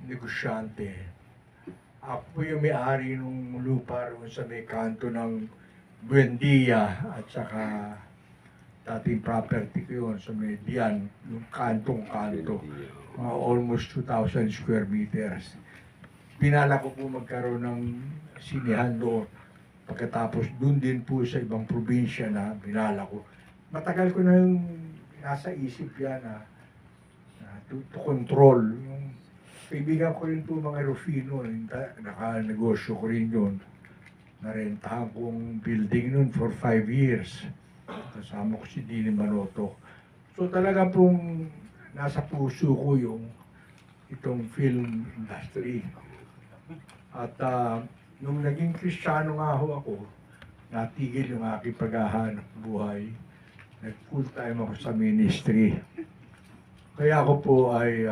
negosyante. Ako po yung may-ari ng lupa roon sa may kanto ng Buendia at saka dating property ko yun sa may Dian, yung kantong-kanto. Almost 2,000 square meters. Pinala ko po magkaroon ng sinihan doon. Pagkatapos doon din po sa ibang probinsya na binala ko. Matagal ko na yung nasa isip yan na to control. Yung kaibigan ko rin po mga Rufino, naka-negosyo ko rin yun. Narentahan kong building nun for 5 years. Kasama ko si Dini Manoto. So talaga pong nasa puso ko yung itong film industry. At nung naging Kristiyano nga ho ako, natigil yung aking paghahanap buhay. Nag full time ako sa ministry. Kaya ako po ay